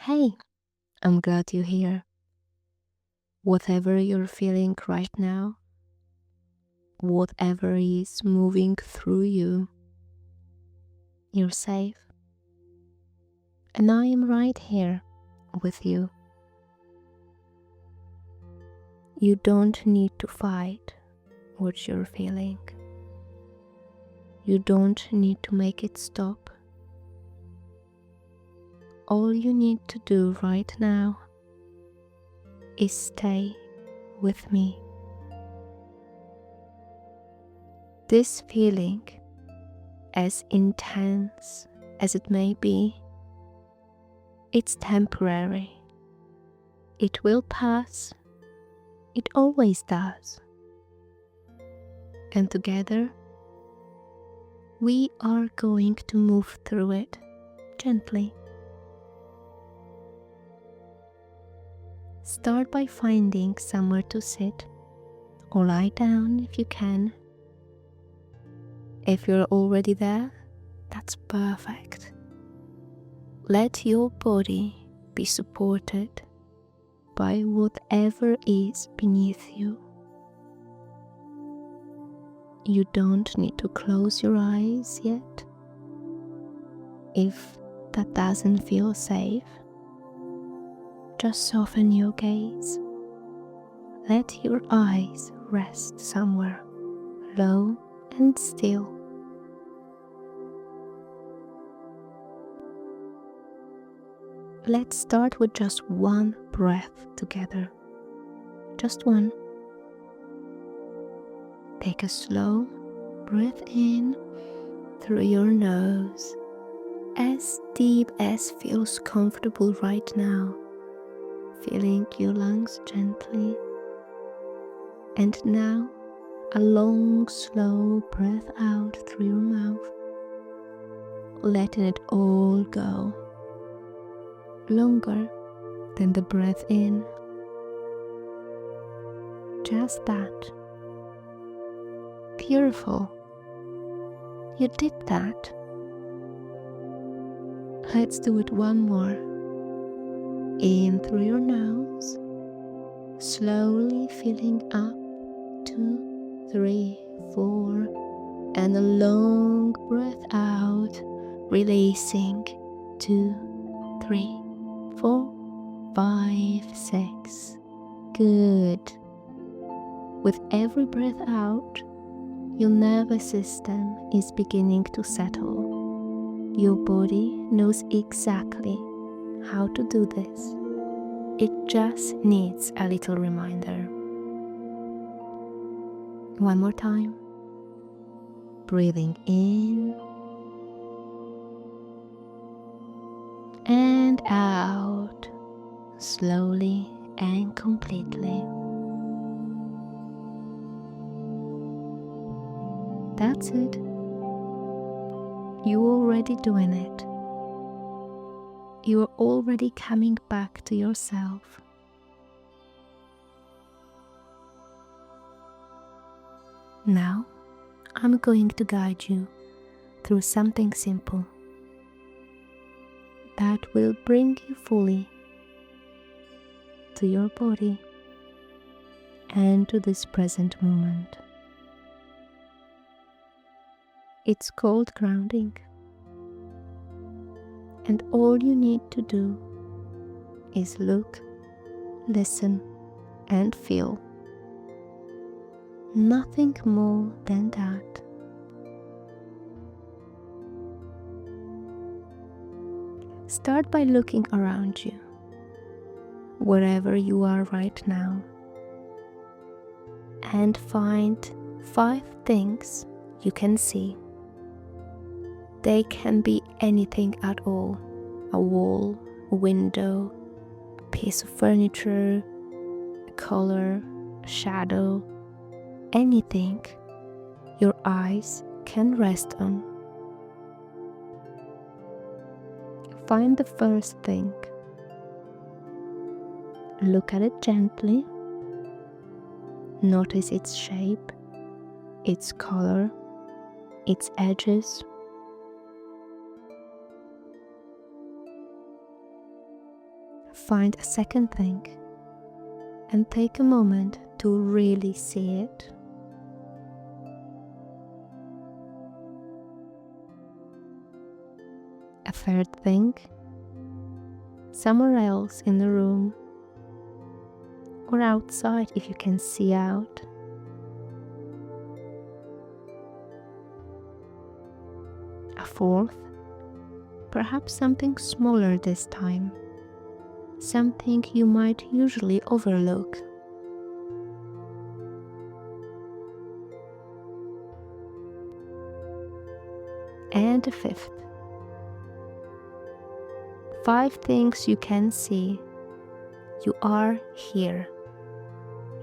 Hey, I'm glad you're here. Whatever you're feeling right now, whatever is moving through you, you're safe. And I am right here with you. You don't need to fight what you're feeling. You don't need to make it stop. All you need to do right now is stay with me. This feeling, as intense as it may be, it's temporary. It will pass. It always does. And together, we are going to move through it gently. Start by finding somewhere to sit or lie down if you can. If you're already there, that's perfect. Let your body be supported by whatever is beneath you. You don't need to close your eyes yet. If that doesn't feel safe, just soften your gaze. Let your eyes rest somewhere low and still. Let's start with just one breath together. Just one. Take a slow breath in through your nose, as deep as feels comfortable right now, filling your lungs gently. And now, a long, slow breath out through your mouth, letting it all go, longer than the breath in. Just that. Beautiful. You did that. Let's do it one more. In through your nose, slowly filling up, 2, 3, 4, and a long breath out, releasing, 2, 3, 4, 5, 6. Good. With every breath out, your nervous system is beginning to settle. Your body knows exactly how to do this. It just needs a little reminder. One more time. Breathing in and out, slowly and completely. That's it. You're already doing it. You're already coming back to yourself. Now, I'm going to guide you through something simple that will bring you fully to your body and to this present moment. It's called grounding. And all you need to do is look, listen, and feel. Nothing more than that. Start by looking around you, wherever you are right now, and find 5 things you can see. They can be anything at all: a wall, a window, a piece of furniture, a color, a shadow, anything your eyes can rest on. Find the first thing. Look at it gently. Notice its shape, its color, its edges. find a second thing and take a moment to really see it. A third thing, somewhere else in the room or outside if you can see out. A fourth, perhaps something smaller this time, something you might usually overlook. And a fifth, 5 things you can see. You are here.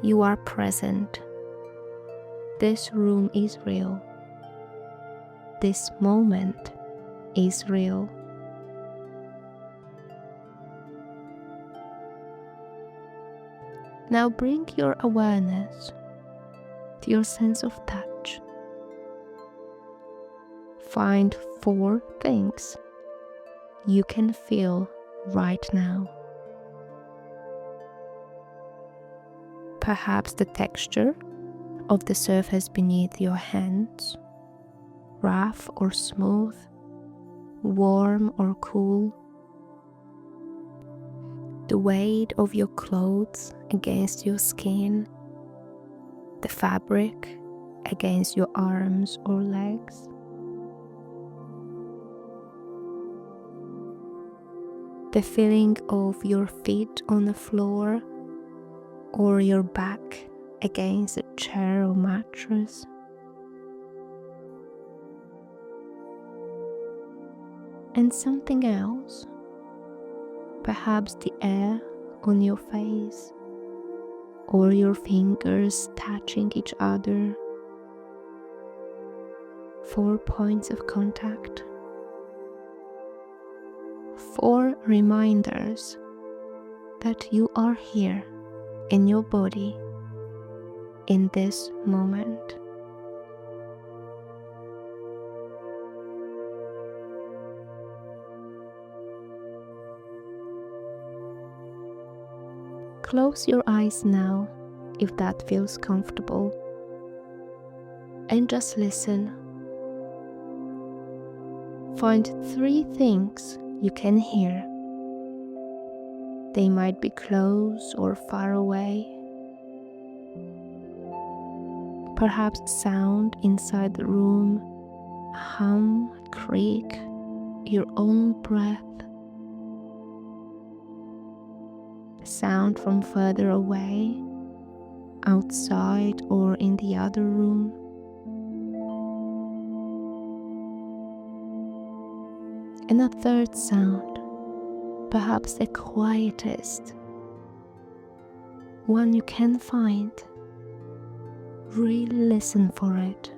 You are present. This room is real. This moment is real. Now bring your awareness to your sense of touch. Find 4 things you can feel right now. Perhaps the texture of the surface beneath your hands, rough or smooth, warm or cool. The weight of your clothes against your skin, the fabric against your arms or legs. The feeling of your feet on the floor or your back against a chair or mattress. And something else, perhaps the air on your face or your fingers touching each other. 4 points of contact. 4 reminders that you are here in your body in this moment. Close your eyes now if that feels comfortable and just listen. Find 3 things you can hear. They might be close or far away. Perhaps sound inside the room, a hum, a creak, your own breath. A sound from further away, outside or in the other room. And a third sound, perhaps the quietest, one you can find. Really listen for it.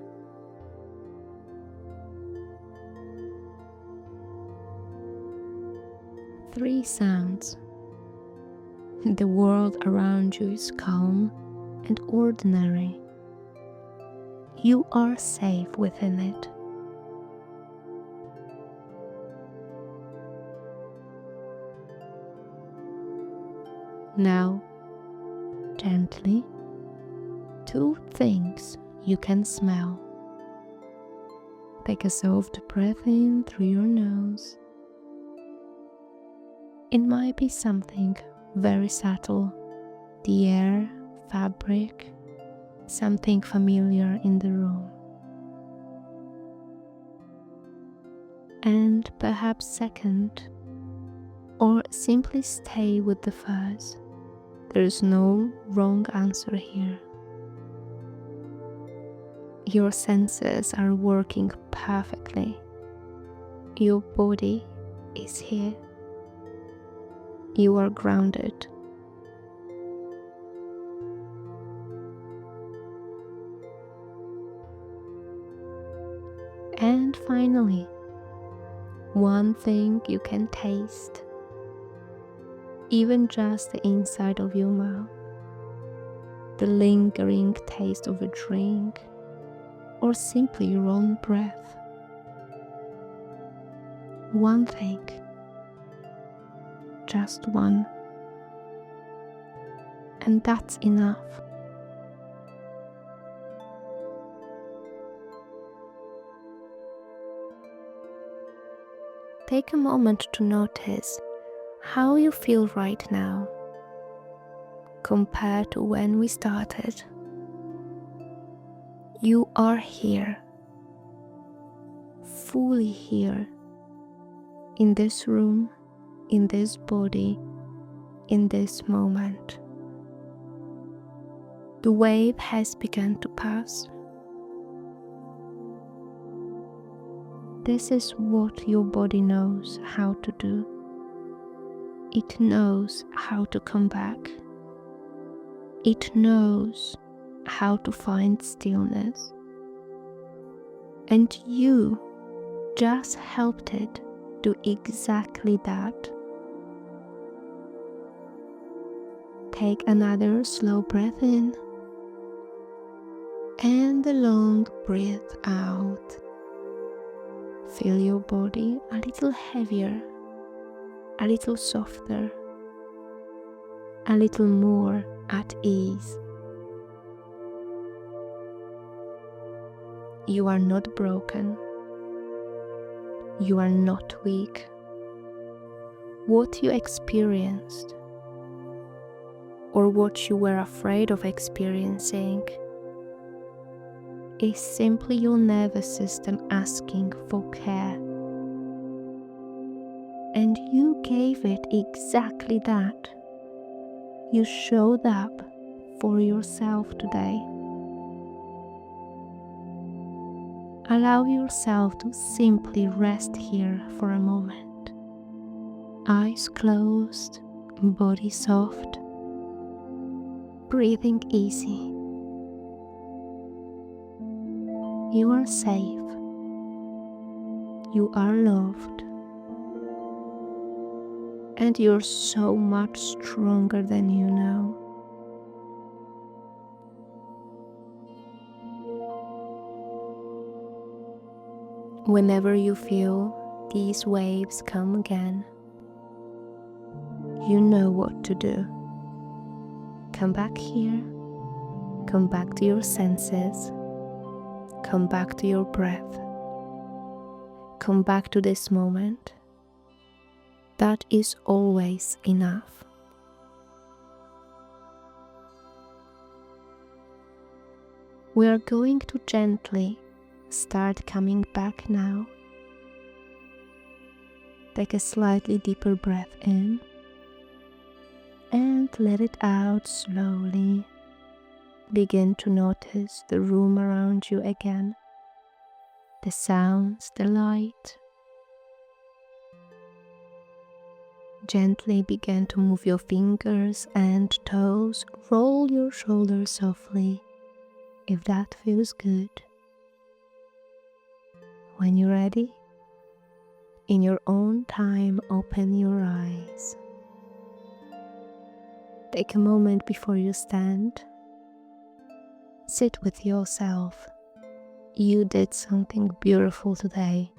Three sounds. The world around you is calm and ordinary. You are safe within it. Now, gently, 2 things you can smell. Take a soft breath in through your nose. It might be something very subtle, the air, fabric, something familiar in the room. And perhaps second, or simply stay with the first. There's no wrong answer here. Your senses are working perfectly. Your body is here. You are grounded. And finally, one thing you can taste, even just the inside of your mouth, the lingering taste of a drink, or simply your own breath. One thing, just one. and that's enough. Take a moment to notice how you feel right now compared to when we started. You are here, fully here, in this room, in this body, in this moment. The wave has begun to pass. This is what your body knows how to do. It knows how to come back. It knows how to find stillness. And you just helped it do exactly that. Take another slow breath in and a long breath out. Feel your body a little heavier, a little softer, a little more at ease. You are not broken. You are not weak. What you experienced, or what you were afraid of experiencing, is simply your nervous system asking for care. And you gave it exactly that. You showed up for yourself today. Allow yourself to simply rest here for a moment. Eyes closed, body soft, breathing easy. You are safe. You are loved. And you're so much stronger than you know. Whenever you feel these waves come again, you know what to do. Come back here. Come back to your senses. Come back to your breath. Come back to this moment. That is always enough. We are going to gently start coming back now. Take a slightly deeper breath in and let it out slowly. Begin to notice the room around you again, the sounds, the light. Gently begin to move your fingers and toes. Roll your shoulders softly if that feels good. When you're ready, in your own time, open your eyes. Take a moment before you stand. Sit with yourself. You did something beautiful today.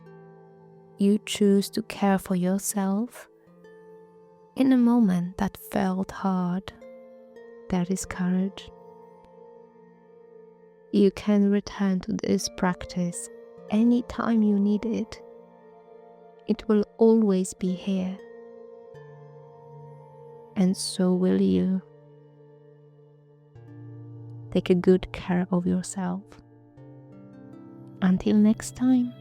You choose to care for yourself in a moment that felt hard. That is courage. You can return to this practice anytime you need it. It will always be here. And so will you. Take a good care of yourself. Until next time.